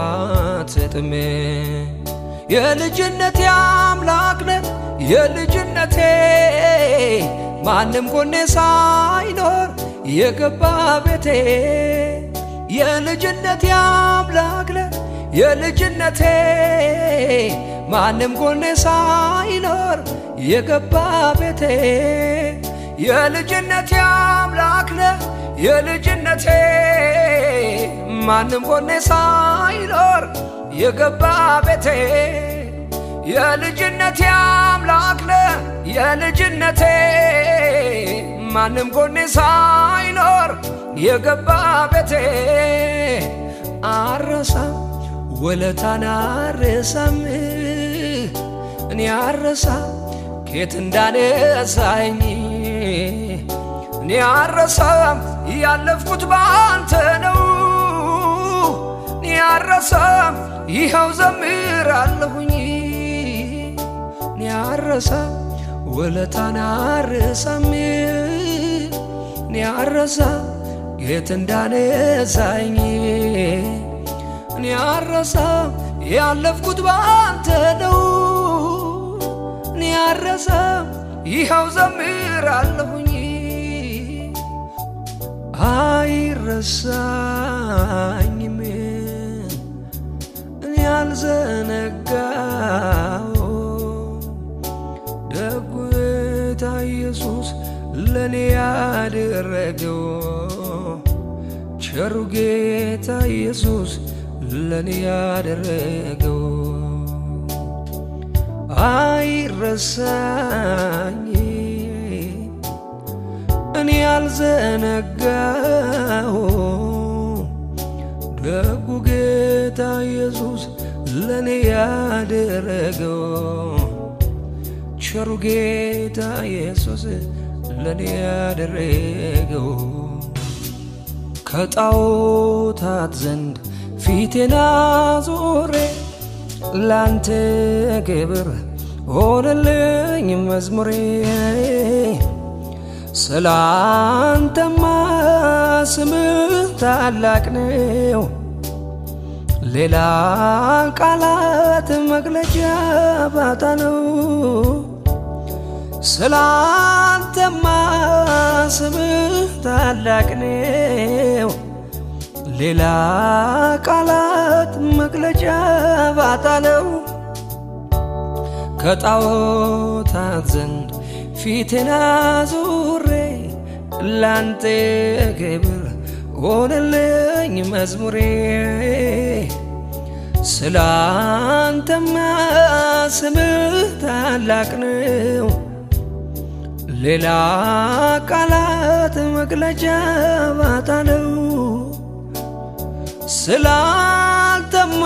አትጥም የልጅነቴ አምላክ ነህ የልጅነቴ ማንም ጎኔ ሳይኖር የገባ ቤቴ የልጅነቴ አምላክ ነህ የልጅነቴ ማንም ጎኔ ሳይኖር የገባ ቤቴ የልጅነቴ አምላክ ነህ የልጅነቴ ማንም ጎኔ ሳይኖር የገባ ቤቴ የልጅነቴ አምላክ ነህ የልጅነቴ ማንም ጎኔ ሳይኖር የገባ ቤቴ አረሳም ወለታን አረሳም እኔ አረሳም ከየት እንዳነሳኝ እኔ አረሳም ያለፍኩት ባንተ ነው እኔ አረሳም ይኸው ዘምራለሁኝ እኔ አረሳም ወለታን አረሳም እኔ አረሳም ከየት እንዳነሳኝ እኔ አረሳም ያለፍኩት ባንተ ነው እኔ አረሳም ይኸው ዘምራለሁኝ አይረሳኝም እኔ አልዘነጋው ደጉ ጌታ ኢየሱስ ለኔ ያደረገው ቸሩ ጌታ ኢየሱስ ለኔ ያደረገው አይረሳኝ እኔ አልዘነጋው ደጉ ጌታ ኢየሱስ ለኔ ያደረገው ቸሩ ጌታ ኢየሱስ ለኔ ያደረገው ከጣዖታት ዘንድ ፊቴን አዞሬ ላንተ ክብር ሆነልኝ መዝሙሬ ስላንተማ ስምህ ታላቅ ነው ሌላ ቃላት መግለጫ ባጣ ነው ስላንተማ ስምህ ታላቅ ነው ሌላ ቃላት መግለጫ ባጣ ነው ከጣዖታት ዘንድ ፊቴን አዞሬ ላንተ ክብር ሆነልኝ መዝሙሬ ስላንተማ ስምህ ታላቅ ነው ሌላ ቃላት መግለጫ ባጣ ነው ስላንተማ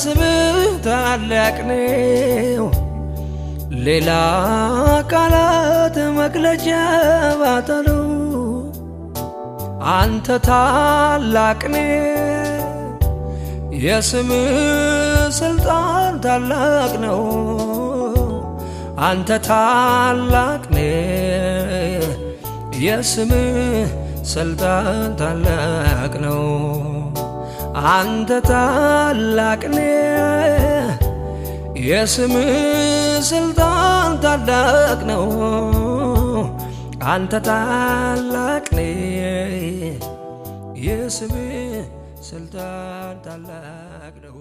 ስምህ ታላቅ ነው ሌላ ቃላት መግለጫ ባጣ ነው አንተ ታላቅ ነህ የስምህ ስልጣን ታላቅ ነው አንተ ታላቅ ነህ የስምህ ስልጣን ታላቅ ነው አንተ ታላቅ ነህ የስምህ ስልጣን ታላቅ ነው አንተ ታላቅ ነህ የስምህ ስልጣን ታላቅ ነው